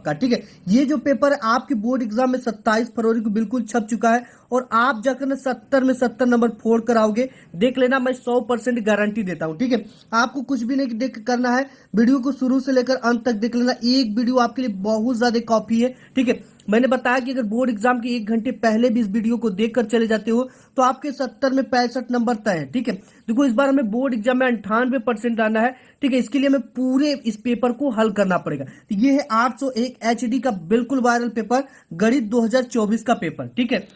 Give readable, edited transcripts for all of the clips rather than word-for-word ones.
आपका, ठीक है। ये जो पेपर है आपके बोर्ड एग्जाम में 27 फरवरी को बिल्कुल छप चुका है और आप जाकर ना 70 में 70 नंबर फोड़ कर आओगे, देख लेना, मैं 100% गारंटी देता हूं, ठीक है। आपको कुछ भी नहीं देख करना है, वीडियो को शुरू से लेकर अंत तक देख लेना। एक वीडियो आपके लिए बहुत ज्यादा कॉपी है, ठीक है। मैंने बताया कि अगर बोर्ड एग्जाम के 1 घंटे पहले भी इस वीडियो को देखकर चले जाते हो तो आपके 70 में 65 नंबर तय है, ठीक है। देखो, इस बार हमें बोर्ड एग्जाम में 98% आना है, ठीक है। इसके लिए हमें पूरे इस पेपर को हल करना पड़ेगा। तो ये है 801 एचडी का बिल्कुल वायरल पेपर, गणित 2024 का पेपर, ठीक है।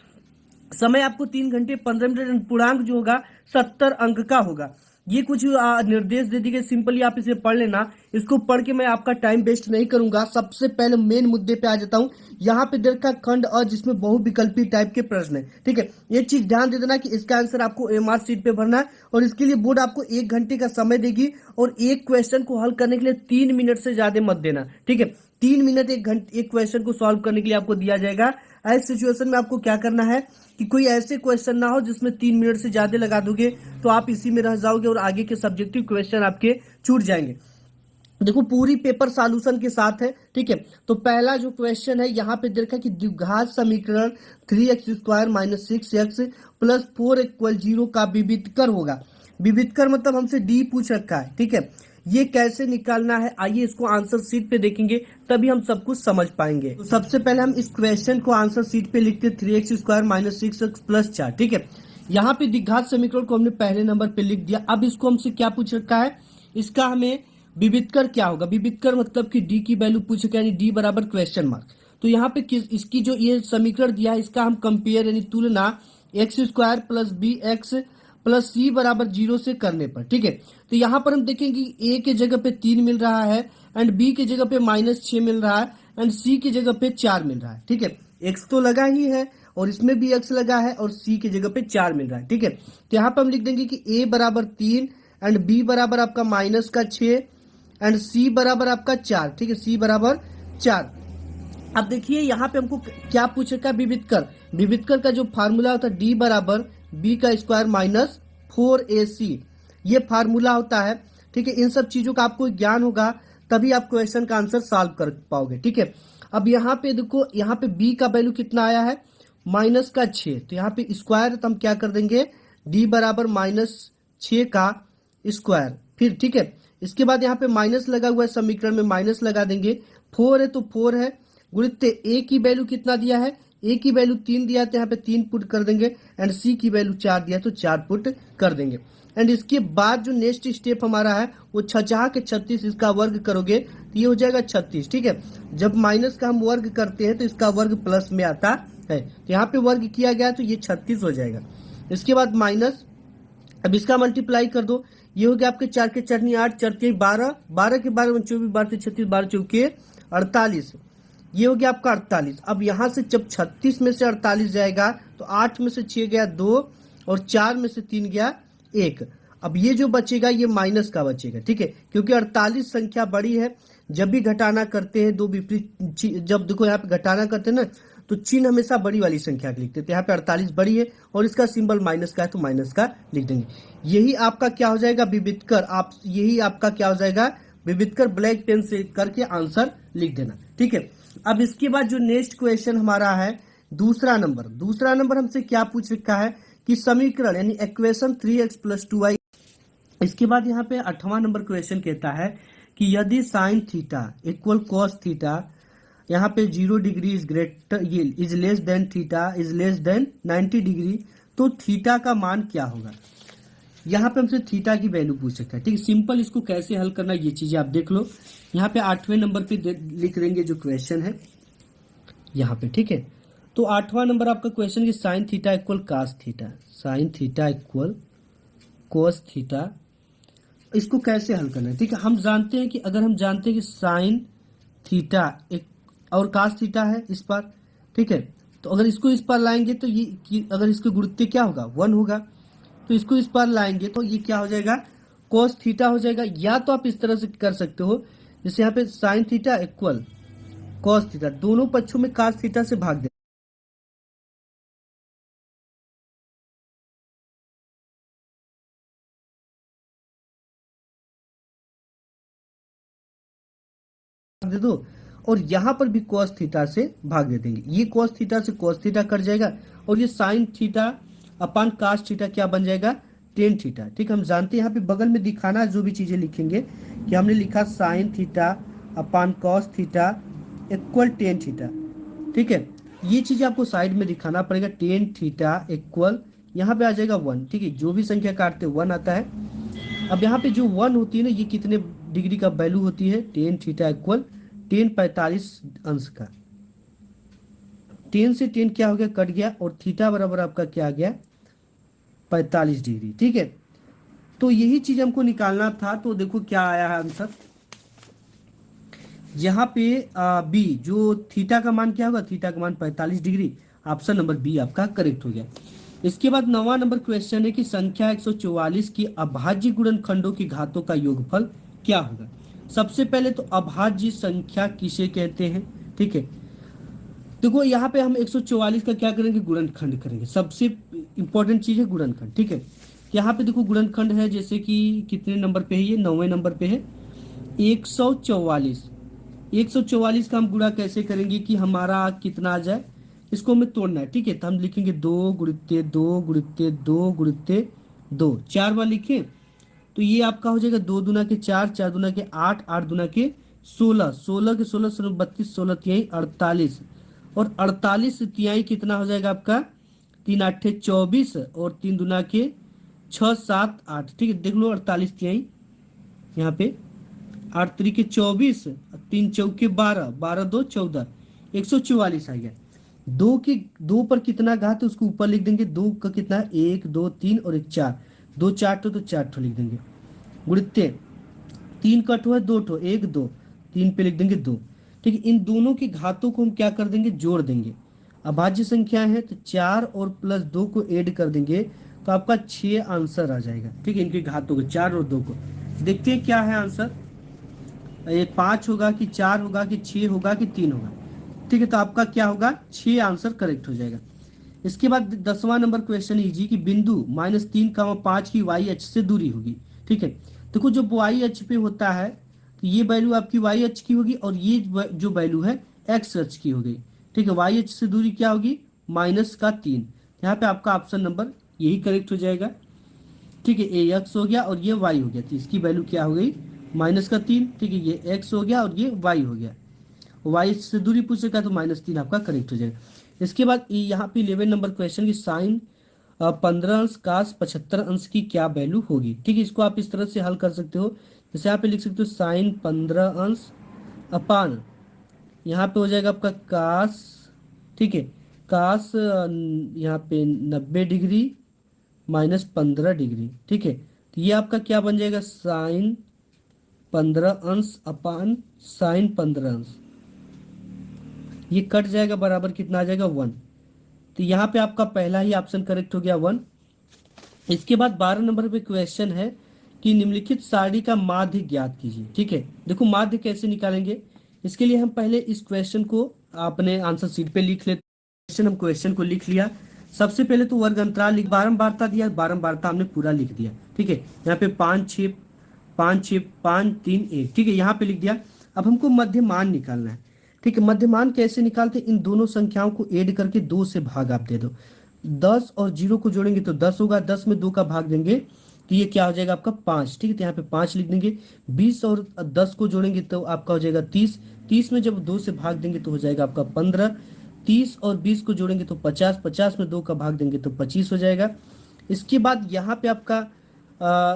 समय आपको 3 घंटे 15 मिनट, पूर्णांक जो होगा 70 अंक का होगा। ये कुछ निर्देश दे दिए, सिंपली आप इसे पढ़ लेना। इसको पढ़ के मैं आपका टाइम वेस्ट नहीं करूंगा, सबसे पहले मेन मुद्दे पे आ जाता हूं। यहाँ पे दे रखा खंड अ, जिसमें बहुविकल्पी टाइप के प्रश्न है, ठीक है। ये चीज ध्यान दे देना कि इसका आंसर आपको एमआर शीट पे भरना है और इसके लिए बोर्ड आपको 1 घंटे का समय देगी और एक क्वेश्चन को हल करने के लिए 3 मिनट से ज्यादा मत देना, ठीक है। 3 मिनट 1 घंटे एक क्वेश्चन को सॉल्व करने के लिए आपको दिया जाएगा। ऐसे सिचुएशन में आपको क्या करना है कि कोई ऐसे क्वेश्चन ना हो जिसमें 3 मिनट से ज्यादा लगा दोगे तो आप इसी में रह जाओगे और आगे के सब्जेक्टिव क्वेश्चन आपके छूट जाएंगे। देखो, पूरी पेपर सॉल्यूशन के साथ है, ठीक है। तो पहला जो क्वेश्चन है यहाँ पे देखा कि द्विघात समीकरण 3x² - 6x + 4 = 0 का विविधकर होगा। विविधकर मतलब हमसे डी पूछ रखा है, ठीक है। ये कैसे निकालना है, आइए इसको आंसर शीट पे देखेंगे, तभी हम सब कुछ समझ पाएंगे। तो सबसे पहले हम इस क्वेश्चन को आंसर शीट पे लिखते 3x² - 6x + 4, ठीक है। यहाँ पे द्विघात समीकरण को हमने पहले नंबर पे लिख दिया। अब इसको हमसे क्या पूछ रखा है, इसका हमें विविधकर क्या होगा। विविधकर मतलब कि डी की वैल्यू पूछ रखा है, यानी डी बराबर क्वेश्चन मार्क। तो यहाँ पे इसकी जो ये समीकरण दिया है इसका हम कंपेयर यानी तुलना x² + bx + c बराबर 0 से करने पर, ठीक है। तो यहाँ पर हम देखेंगे a के जगह पे 3 मिल रहा है एंड b के जगह पे -6 मिल रहा है एंड c की जगह पे 4 मिल रहा है, ठीक है। x तो लगा ही है और इसमें भी x लगा है और c की जगह पे 4 मिल रहा है, ठीक है। तो यहाँ पर हम लिख देंगे कि a बराबर 3 एंड b बराबर आपका -6 एंड c बराबर आपका 4, ठीक है। c बराबर 4। अब देखिए यहाँ पे हमको क्या पूछ रखा है, विविधकर। विविधकर का जो फार्मूला होता है डी बराबर b² - 4ac, ये फार्मूला होता है, ठीक है। इन सब चीजों का आपको ज्ञान होगा तभी आप क्वेश्चन का आंसर सॉल्व कर पाओगे, ठीक है। अब यहाँ पे देखो, यहाँ पे b का वैल्यू कितना आया है, -6। तो यहाँ पे स्क्वायर, तो हम क्या कर देंगे, d बराबर -6 का स्क्वायर, फिर ठीक है। इसके बाद यहाँ पे माइनस लगा हुआ है, समीकरण में माइनस लगा देंगे। 4 है तो 4 है, गुणित ए की वैल्यू कितना दिया है, ए की वैल्यू 3 दिया है तो यहाँ पे 3 पुट कर देंगे एंड सी की वैल्यू 4 दिया तो 4 पुट कर देंगे। एंड इसके बाद जो नेक्स्ट स्टेप हमारा है वो 6 के 36, इसका वर्ग करोगे तो ये हो जाएगा 36, ठीक है। जब माइनस का हम वर्ग करते हैं तो इसका वर्ग प्लस में आता है, तो यहाँ पे वर्ग किया गया तो ये 36 हो जाएगा। इसके बाद माइनस, अब इसका मल्टीप्लाई कर दो, ये हो गया आपके 4 के 4 8, 4 के 12, 12 के 12 24, 12 से 36, 12 चौके 48, ये हो गया आपका 48। अब यहाँ से जब 36 में से 48 जाएगा तो 8 में से 6 गया 2 और 4 में से 3 गया 1। अब ये जो बचेगा ये माइनस का बचेगा, ठीक है, क्योंकि 48 संख्या बड़ी है। जब भी घटाना करते हैं दो विपरीत, जब देखो यहाँ पे घटाना करते हैं ना तो चिन्ह हमेशा बड़ी वाली संख्या के लिखते हैं। तो यहाँ पे 48 बड़ी है और इसका सिंबल माइनस का है तो माइनस का लिख देंगे। यही आपका क्या हो जाएगा, विविधकर। आप यही आपका क्या हो जाएगा, विविधकर। ब्लैक पेन से करके आंसर लिख देना, ठीक है। अब इसके बाद जो नेक्स्ट क्वेश्चन हमारा है दूसरा नंबर हमसे क्या पूछ रखा है कि समीकरण यानी इक्वेशन 3x + 2y। इसके बाद यहाँ पे 8वां नंबर क्वेश्चन कहता है कि यदि sign theta equal cos theta, यहाँ पे 0 डिग्री इज ग्रेटर, ये is less than theta is less than 90 degree, तो थीटा का मान क्या होगा। यहाँ पे हमसे थीटा की वैल्यू पूछ सकता है, ठीक है। सिंपल, इसको कैसे हल करना ये चीजें आप देख लो। यहाँ पे 8वें नंबर पे लिख देंगे जो क्वेश्चन है यहाँ पे, ठीक है। तो 8वां नंबर आपका क्वेश्चन की sine theta equal cos theta, sine theta equal cos theta, इसको कैसे हल करना है, ठीक है। हम जानते हैं कि अगर हम जानते हैं कि साइन थीटा एक और कास थीटा है इस पर, ठीक है, तो अगर इसको इस पर लाएंगे तो ये अगर इसके गुणित क्या होगा 1 होगा, तो इसको इस पर लाएंगे तो ये क्या हो जाएगा, कोस थीटा हो जाएगा। या तो आप इस तरह से कर सकते हो, जैसे यहाँ पे sign theta equal cos theta, दोनों पक्षों में कास थीटा से भाग दे दो और यहाँ पर भी cos थीटा से भाग दे देंगे। ये cos थीटा से cos थीटा कट जाएगा और ये sin theta upon cos theta क्या बन जाएगा, टेन थीटा। ठीक, हम जानते हैं यहाँ पे बगल में दिखाना जो भी चीजें लिखेंगे कि हमने लिखा sin theta upon cos theta equal tan theta. ठीक है, ये चीज आपको साइड में दिखाना पड़ेगा। टेन थीटा इक्वल यहाँ पे आ जाएगा वन। ठीक है, जो भी संख्या काटते वन आता है। अब यहाँ पे जो वन होती है ना, ये कितने डिग्री का वैल्यू होती है, टेन थीटा इक्वल टेन 45 अंश का। टेन से टेन क्या हो गया, कट गया, और थीटा बराबर आपका क्या आ गया, 45 डिग्री। ठीक है, तो यही चीज हमको निकालना था। तो देखो क्या आया है आंसर यहाँ पे बी, जो थीटा का मान क्या होगा, थीटा का मान 45 डिग्री। ऑप्शन नंबर बी आपका करेक्ट हो गया। इसके बाद 9वां नंबर क्वेश्चन है कि संख्या 144 की अभाज्य गुणनखंडों की घातों का योगफल क्या होगा। सबसे पहले तो अभाज्य संख्या किसे कहते हैं। ठीक है, देखो यहाँ पे हम 144 का क्या करेंगे, गुणनखंड करेंगे। सबसे इंपॉर्टेंट चीज है गुणनखंड। ठीक है, यहाँ पे देखो गुणनखंड है, जैसे कि कितने नंबर पे है, ये 9वें नंबर पे है 144। 144 का हम गुणा कैसे करेंगे कि हमारा कितना आ जाए, इसको हमें तोड़ना है। ठीक है, तो हम लिखेंगे 2 गुणित्ते 2 गुणित्ते 2 गुणित्ते 2, 4 बार लिखें तो ये आपका हो जाएगा 2 दूना के 4, 4 दूना के 8, 8 दूना के 16, 16 के 16 16 32, 16 तिहाई 48, और 48 तिहाई कितना हो जाएगा आपका, 3 आठे 24, और 3 दूना के 6 7 8। ठीक है, देख लो 48 तिहाई यहाँ पे, 8 तरीके 24, 3 चौके 12, 12 2 14, 144 आ गया। दो पर कितना घात है उसको ऊपर लिख देंगे। दो का कितना है, 1 2 3 और 1 4, 2 4 तो 4 ठो लिख देंगे। गुणित्ते 3 का ठो है 2 ठो, 1 2, 3 पे लिख देंगे 2। ठीक है, इन दोनों की घातों को हम क्या कर देंगे, जोड़ देंगे। अभाज्य संख्या है तो 4 और प्लस 2 को ऐड कर देंगे तो आपका 6 आंसर आ जाएगा। ठीक है, इनकी घातों को 4 और 2 को देखते हैं क्या है आंसर। ये 5 होगा कि 4 होगा कि 6 होगा कि 3 होगा। ठीक है, तो आपका क्या होगा, 6 आंसर करेक्ट हो जाएगा। इसके बाद 10वां नंबर क्वेश्चन इजी कि बिंदु -3, 5 की वाई अक्ष से दूरी होगी। ठीक है, देखो जो वाई अक्ष पे होता है तो ये वैल्यू आपकी वाई अक्ष की होगी और ये जो वैल्यू है एक्स अक्ष की हो गई। ठीक है, वाई अक्ष से दूरी क्या होगी, -3। यहाँ पे आपका ऑप्शन नंबर यही करेक्ट हो जाएगा। ठीक है, ये एक्स हो गया और ये वाई हो गया, तो इसकी वैल्यू क्या हो गई, -3। ठीक है, ये एक्स हो गया और ये वाई हो गया। वाई से दूरी पूछेगा तो -3 आपका करेक्ट हो जाएगा। इसके बाद यहाँ पे 11 नंबर क्वेश्चन की साइन 15 अंश कास 75 अंश की क्या वैल्यू होगी। ठीक है, इसको आप इस तरह से हल कर सकते हो, जैसे यहाँ पे लिख सकते हो साइन 15 अंश अपान यहाँ पे हो जाएगा आपका कास। ठीक है, कास यहाँ पे 90 डिग्री -15 डिग्री। ठीक है, तो ये आपका क्या बन जाएगा, साइन 15 अंश अपान साइन 15 अंश, ये कट जाएगा, बराबर कितना आ जाएगा 1। तो यहाँ पे आपका पहला ही ऑप्शन करेक्ट हो गया 1। इसके बाद 12 नंबर पे क्वेश्चन है कि निम्नलिखित सारणी का माध्य ज्ञात कीजिए। ठीक है, देखो माध्य कैसे निकालेंगे, इसके लिए हम पहले इस क्वेश्चन को अपने आंसर शीट पे लिख लेते। क्वेश्चन हम क्वेश्चन को लिख लिया। सबसे पहले तो वर्ग अंतराल लिख, बारंबारता दिया, बारंबारता हमने पूरा लिख दिया। ठीक है, यहाँ पे 5 6 5 6 5 3 1। ठीक है, यहाँ पे लिख दिया। अब हमको मध्यमान निकालना है। ठीक है, मध्यमान कैसे निकालते, इन दोनों संख्याओं को ऐड करके 2 से भाग आप दे दो। 10 और 0 को जोड़ेंगे तो 10 होगा, 10 में 2 का भाग देंगे तो ये क्या हो जाएगा आपका 5। ठीक है, तो यहाँ पे 5 लिख देंगे। 20 और 10 को जोड़ेंगे तो आपका हो जाएगा 30। 30 में जब 2 से भाग देंगे तो हो जाएगा आपका 15। 30 और 20 को जोड़ेंगे तो 50। 50 में 2 का भाग देंगे तो 25 हो जाएगा। इसके बाद यहाँ पे आपका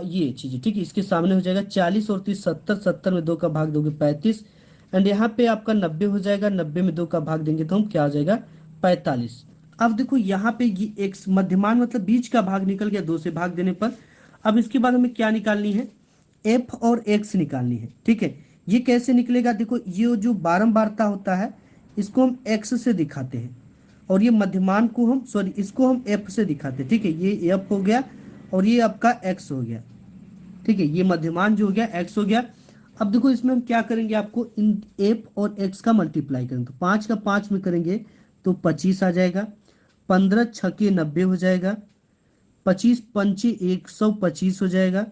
ये चीज़, ठीक है, इसके सामने हो जाएगा 40 और 30 70। 70 में 2 का भाग दोगे 35, एंड यहाँ पे आपका 90 हो जाएगा। 90 में 2 का भाग देंगे तो हम क्या हो जाएगा 45। अब देखो यहाँ पे ये एक मध्यमान मतलब बीच का भाग निकल गया 2 से भाग देने पर। अब इसके बाद हमें क्या निकालनी है, एफ और एक्स निकालनी है। ठीक है, ये कैसे निकलेगा, देखो ये जो बारंबारता होता है इसको हम एक्स से दिखाते हैं और ये मध्यमान को हम इसको हम एफ से दिखाते हैं। ठीक है, ये एफ हो गया और ये आपका एक्स हो गया। ठीक है, ये मध्यमान जो हो गया एक्स हो गया। अब देखो इसमें हम क्या करेंगे, आपको इन एफ और एक्स का मल्टीप्लाई करेंगे तो 5 का 5 में करेंगे तो 25 आ जाएगा। 15 छके 90 हो जाएगा। 25 पंचे 125 हो जाएगा।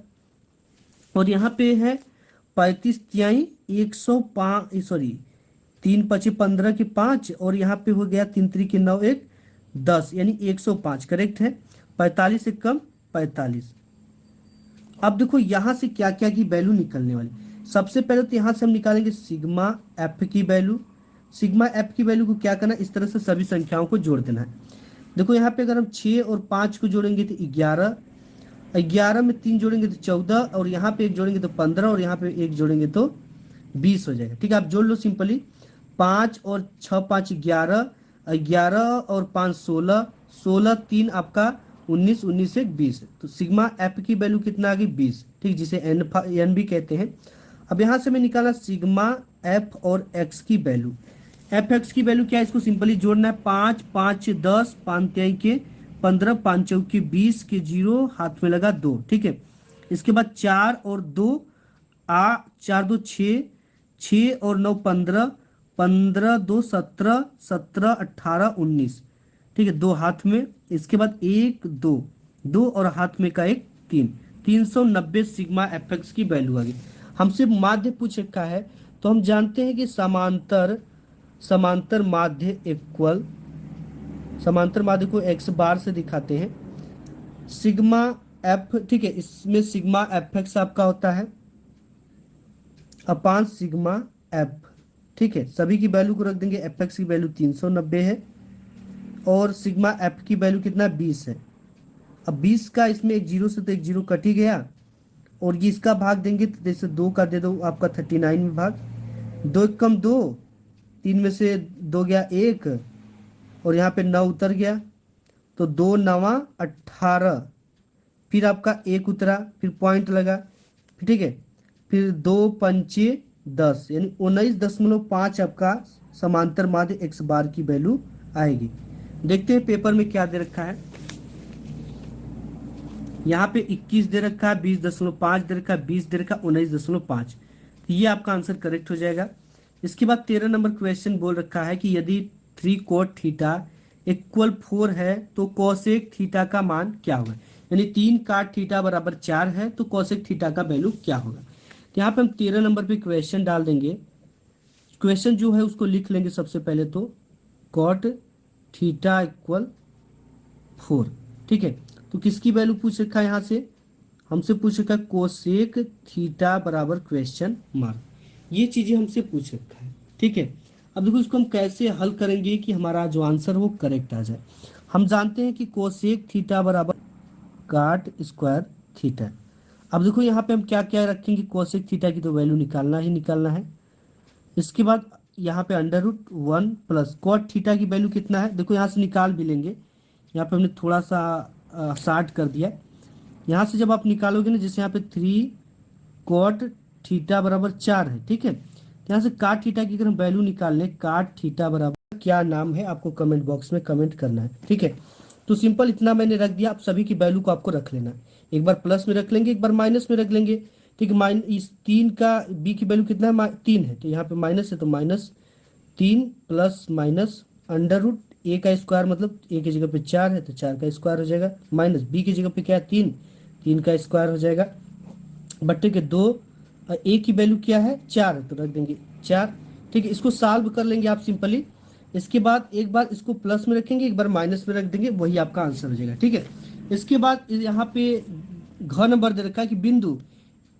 और यहाँ पे है 35 तिहाई 105, सॉरी तीन पचे 15 के 5 और यहाँ पे हो गया 3 3 के 9 1 10 यानी 105 करेक्ट है। 45 से कम 45। अब देखो यहाँ से क्या क्या की वैल्यू निकलने वाली। सबसे पहले तो यहाँ से हम निकालेंगे सिग्मा एफ की वैल्यू। सिग्मा एफ की वैल्यू को क्या करना है, इस तरह से सभी संख्याओं को जोड़ देना है। देखो यहाँ पे अगर हम 6 और 5 को जोड़ेंगे तो 11, 11 में 3 जोड़ेंगे तो 14 और यहाँ पे एक जोड़ेंगे तो 15 और यहाँ पे एक जोड़ेंगे तो 20 हो जाएगा। ठीक है, आप जोड़ लो सिंपली। 5 और 6 5 11, 11 और 5 16, 16 3 आपका 19, 19 से 20। तो सिग्मा एफ की वैल्यू कितना आ गई 20। ठीक, जिसे एन भी कहते हैं। अब यहाँ से मैं निकाला सिग्मा एफ और एक्स की वैल्यू। एफ एक्स की वैल्यू क्या है, इसको सिंपली जोड़ना है। 5 5 10, 5 3 के 15, 5 4 के 20 के 0 हाथ में लगा 2। ठीक है, इसके बाद 4 और 2 4 2 6, 6 और 9 15, 15 2 17, 17 18 19। ठीक है, 2 हाथ में। इसके बाद 1 2, 2 और हाथ में का 1 3, 390 सिग्मा एफ एक्स की वैल्यू आ गई। हमसे माध्य पूछ रखा है, तो हम जानते हैं कि समांतर माध्य इक्वल, समांतर माध्य को एक्स बार से दिखाते हैं सिग्मा एफ। ठीक है, इसमें सिग्मा एफ एक्स आपका होता है अपान सिग्मा एफ। ठीक है, सभी की वैल्यू को रख देंगे। एफ एक्स की वैल्यू 390 है और सिग्मा एफ की वैल्यू कितना 20 है। अब 20 का इसमें एक जीरो से तो एक जीरो कट ही गया और ये इसका भाग देंगे तो जैसे 2 का दे दो आपका 39 में भाग। 2 एक कम 2, 3 में से 2 गया 1 और यहाँ पे 9 उतर गया तो 2 9 18। फिर आपका 1 उतरा, फिर पॉइंट लगा। ठीक है, फिर 2 पंचे 10 यानी 19.5 आपका समांतर माध्य एक्स बार की वैल्यू आएगी। देखते हैं पेपर में क्या दे रखा है। यहाँ पे 21 दे रखा है, 20.5 दे रखा है, 20 दे रखा है, 19.5। तो ये आपका आंसर करेक्ट हो जाएगा। इसके बाद 13 नंबर क्वेश्चन बोल रखा है कि यदि 3 cot थीटा इक्वल 4 है तो कोसेक थीटा का मान क्या होगा। यानी 3 cot थीटा बराबर 4 है तो कोसेक थीटा का वैल्यू क्या होगा। तो यहाँ पे हम 13 नंबर पे क्वेश्चन डाल देंगे। क्वेश्चन जो है उसको लिख लेंगे सबसे पहले तो cot थीटा इक्वल 4। ठीक है, तो किसकी वैल्यू पूछ रखा है, यहाँ से हमसे पूछ रखा है कोसेक थीटा बराबर क्वेश्चन मार्क। ये चीजें हमसे पूछ रखा है। ठीक है, अब देखो इसको हम कैसे हल करेंगे कि हमारा जो आंसर वो करेक्ट आ जाए। हम जानते हैं कि कोसेक थीटा बराबर काट स्क्वायर थीटा। अब देखो यहाँ पे हम क्या क्या रखेंगे, कोसेक थीटा की तो वैल्यू निकालना ही निकालना है। इसके बाद यहाँ पे √1 प्लस कॉट थीटा की वैल्यू कितना है, देखो यहाँ से निकाल भी लेंगे। यहाँ पे हमने थोड़ा सा शार्ट कर दिया। यहाँ से जब आप निकालोगे ना, जैसे यहाँ पे 3 कॉट थीटा बराबर 4 है। ठीक है, यहाँ से काट थीटा की अगर हम वैल्यू निकाल लें, काट थीटा बराबर क्या नाम है आपको कमेंट बॉक्स में कमेंट करना है। ठीक है, तो सिंपल इतना मैंने रख दिया। आप सभी की वैल्यू को आपको रख लेना है। एक बार प्लस में रख लेंगे, एक बार माइनस में रख लेंगे। ठीक है, इस 3 का बी की वैल्यू कितना है 3 है, तो यहाँ पे माइनस है तो -3 प्लस माइनस √a का स्क्वायर, मतलब a की जगह पे 4 है तो 4 का स्क्वायर हो जाएगा, माइनस b की जगह पे क्या है 3 का स्क्वायर हो जाएगा, बट्टे के 2। a की वैल्यू क्या है 4 है तो रख देंगे 4। ठीक है, इसको सॉल्व कर लेंगे आप सिंपली। इसके बाद एक बार इसको प्लस में रखेंगे, एक बार माइनस में रख देंगे, वही आपका आंसर हो जाएगा। ठीक है, इसके बाद यहाँ पे घ नंबर दे रखा है कि बिंदु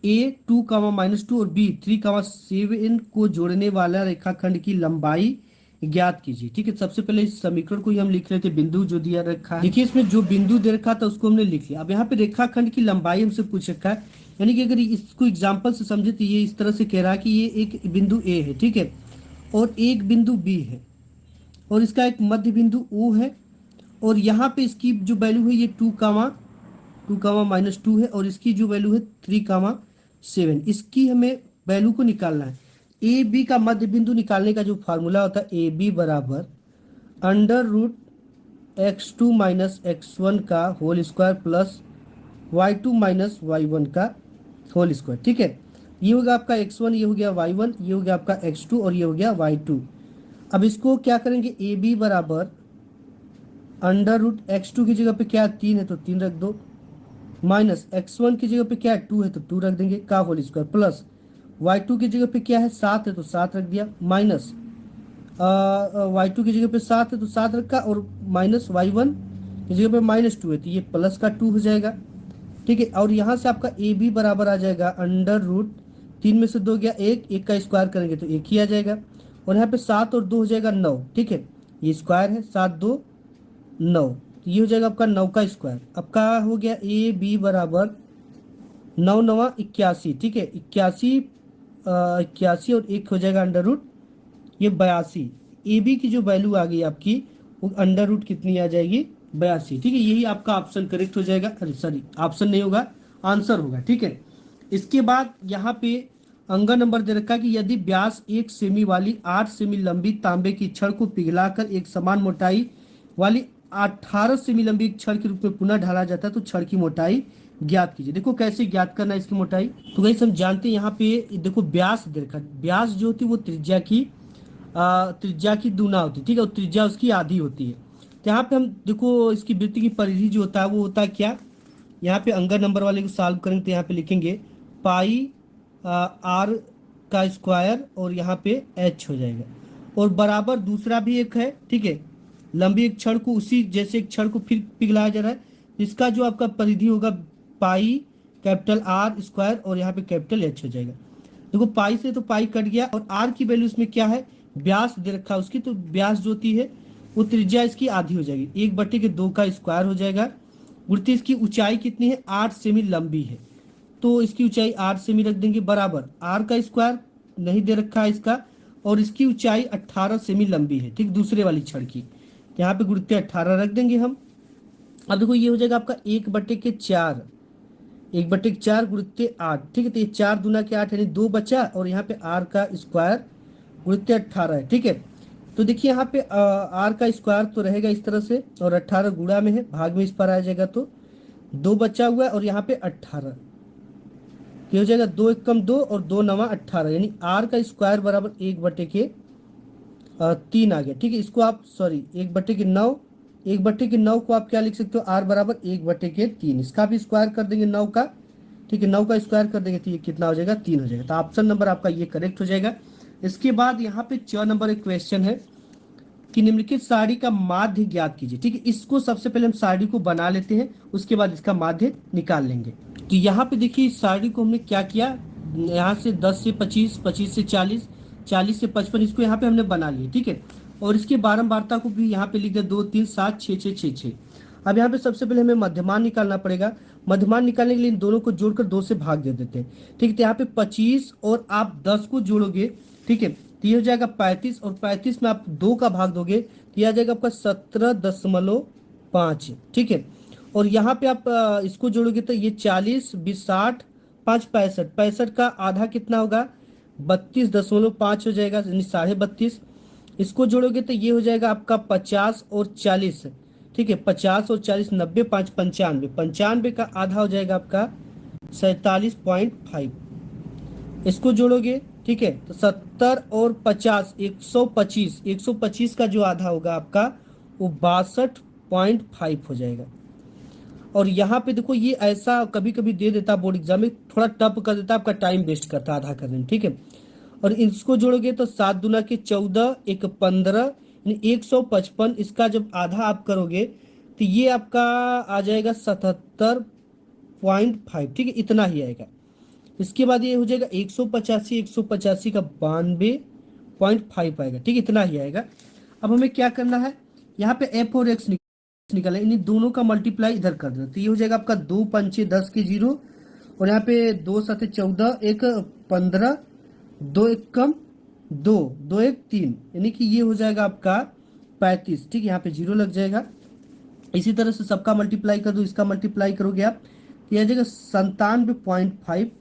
a 2, -2 और b 3, 7 को जोड़ने वाला रेखाखंड की लंबाई ज्ञात कीजिए। ठीक है, सबसे पहले इस समीकरण को ही हम लिख लेते, बिंदु जो दिया रखा है। देखिए इसमें जो बिंदु दे रखा था उसको हमने लिख लिया। अब यहाँ पे रेखाखंड की लंबाई हमसे पूछ रखा है, यानी कि अगर इसको एग्जाम्पल से समझे तो ये इस तरह से कह रहा है कि ये एक बिंदु ए है। ठीक है, और एक बिंदु बी है और इसका एक मध्य बिंदु ओ है और यहाँ पे इसकी जो वैल्यू है ये 2, -2 है और इसकी जो वैल्यू है 3, 7। इसकी हमें वैल्यू को निकालना है। ए बी का मध्य बिंदु निकालने का जो फार्मूला होता है, ए बी बराबर √x2 - x1 का whole square plus y2 - y1 का होल स्क्वायर। ठीक है, ये हो गया आपका x1, ये हो गया y1, ये हो गया आपका x2 और ये हो गया y2। अब इसको क्या करेंगे, ए बी बराबर √x2 की जगह पे क्या है 3 है तो 3 रख दो, माइनस x1 की जगह पे क्या है 2 है तो 2 रख देंगे का होल स्क्वायर, प्लस y2 की जगह पे क्या है 7 है तो 7 रख दिया, माइनस y2 की जगह पे 7 है तो 7 रखा, और माइनस y1 की जगह पे -2 है तो ये प्लस का 2 हो जाएगा। ठीक है, और यहाँ से आपका ए बी बराबर आ जाएगा √3 में से 2 गया 1, 1 का स्क्वायर करेंगे तो 1 ही आ जाएगा। और यहाँ पे 7 और 2 हो जाएगा 9। ठीक है, ये स्क्वायर है, 7 2 9, तो ये हो जाएगा आपका 9 का स्क्वायर। आपका हो गया ए बी बराबर 9 9 81। ठीक है, 81, 81 और 1 हो जाएगा √ ये 82। ए बी की जो वैल्यू आ गई आपकी वो √ कितनी आ जाएगी, 82। ठीक है, यही आपका ऑप्शन करेक्ट हो जाएगा। अरे सॉरी, ऑप्शन नहीं होगा, आंसर होगा। ठीक है, इसके बाद यहाँ पे अंगा नंबर दे रखा है कि यदि व्यास 1 सेमी वाली 8 सेमी लंबी तांबे की छड़ को पिघलाकर एक समान मोटाई वाली 18 सेमी लंबी एक छड़ के रूप में पुनः ढाला जाता है तो छड़ की मोटाई ज्ञात कीजिए। देखो कैसे ज्ञात करना है इसकी मोटाई, तो वही हम जानते हैं। यहाँ पे देखो व्यास दे रखा है, व्यास जो होती है वो त्रिज्या की दूना होती है। ठीक है, और त्रिज्या उसकी आधी होती है। तो यहाँ पे हम देखो इसकी वृत्त की परिधि जो होता है वो होता है क्या, यहाँ पे अंगर नंबर वाले को सॉल्व करेंगे तो यहाँ पे लिखेंगे पाई r का स्क्वायर और यहाँ पे h हो जाएगा, और बराबर दूसरा भी एक है। ठीक है, लंबी एक छड़ को उसी जैसे एक छड़ को फिर पिघलाया जा रहा है, इसका जो आपका परिधि होगा पाई R स्क्वायर और यहाँ पे H हो जाएगा। देखो पाई से तो पाई कट गया, और r की वैल्यू इसमें क्या है, व्यास दे रखा है उसकी, तो व्यास जो होती है वो त्रिज्या इसकी आधी हो जाएगी, 1/2 का स्क्वायर हो जाएगा। वृत्त इसकी ऊंचाई कितनी है, 8 सेमी लंबी है, तो इसकी ऊंचाई 8 सेमी रख देंगे, बराबर r का स्क्वायर नहीं दे रखा है इसका, और इसकी ऊंचाई 18 सेमी लंबी है। ठीक, दूसरे वाली छड़ की, यहाँ पे गुणित 18 रख देंगे हम। अब देखो ये हो जाएगा आपका 1/4, 1/4 गुणित 8। ठीक है, तो ये 4 दूना के 8 यानी 2 बचा, और यहाँ पे r का स्क्वायर गुणित 18 है। ठीक है, तो देखिए यहाँ पे r का स्क्वायर तो रहेगा इस तरह से, और 18 गुणा में है, भाग में इस पर आ जाएगा तो 2 बचा हुआ है, और यहाँ पे 18 ये हो जाएगा, 2 1 कम 2 और 2 9 18, यानी r का स्क्वायर बराबर 1/3 आ गया। ठीक है, इसको आप सॉरी 1/9, 1/9 को आप क्या लिख सकते हो, r बराबर 1/3, इसका भी स्क्वायर कर देंगे 9 का। ठीक है, 9 का स्क्वायर कर देंगे तो ये कितना हो जाएगा, 3 हो जाएगा। तो ऑप्शन नंबर आपका ये करेक्ट हो जाएगा। इसके बाद यहाँ पे 6 नंबर एक क्वेश्चन है कि निम्नलिखित सारणी का माध्य ज्ञात कीजिए। ठीक है, इसको सबसे पहले हम सारणी को बना लेते हैं, उसके बाद इसका माध्य निकाल लेंगे। तो यहाँ पे देखिए इस सारणी को हमने क्या किया, यहाँ से 10 से 25, 25 से 40, 40 से 55, इसको यहाँ पे हमने बना लिया। ठीक है, और इसकी बारंबारता को भी यहाँ पे लिख दिया 2 3 7 6 6 6 6। अब यहाँ पे सबसे पहले हमें मध्यमान निकालना पड़ेगा। मध्यमान निकालने के लिए इन दोनों को जोड़कर 2 से भाग दे देते हैं। ठीक है, तो यहाँ पे 25 और आप 10 को जोड़ोगे, ठीक है, तो ये हो जाएगा 35, और 35 में आप 2 का भाग दोगे तो ये आ जाएगा आपका 17.5। ठीक है, और यहाँ पे आप इसको जोड़ोगे तो ये 40 20 60 5 65, 65 का आधा कितना होगा, 32.5 हो जाएगा, यानी 32.5। इसको जोड़ोगे तो ये हो जाएगा आपका 50 और 40। ठीक है, 50 और 40 90 5 95, 95 का आधा हो जाएगा आपका 47.5। इसको जोड़ोगे, ठीक है, तो 70 और 50 125, 125 का जो आधा होगा आपका वो 62.5 हो जाएगा। और यहाँ पे देखो ये ऐसा कभी कभी दे देता बोर्ड एग्जाम में, थोड़ा टफ कर देता, आपका टाइम वेस्ट करता आधा करने में। ठीक है, और इसको जोड़ोगे तो 7 दूना के 14 1 15 155, इसका जब आधा आप करोगे तो ये आपका आ जाएगा 77.5। ठीक है, इतना ही आएगा। इसके बाद ये हो जाएगा 185, 185 का 92.5 आएगा। ठीक है, इतना ही आएगा। अब हमें क्या करना है, यहाँ पे f और x निकाला, इन दोनों का मल्टीप्लाई इधर कर देना, तो ये हो जाएगा आपका 2 5 10 के 0, और यहाँ पे 2 7 14 1 15, 2 1 कम 2 2 1 3, यानी कि ये हो जाएगा आपका 35। ठीक है, यहाँ पे 0 लग जाएगा। इसी तरह से सबका मल्टीप्लाई कर दो, इसका मल्टीप्लाई करोगे आप तो यह आ जाएगा 97.5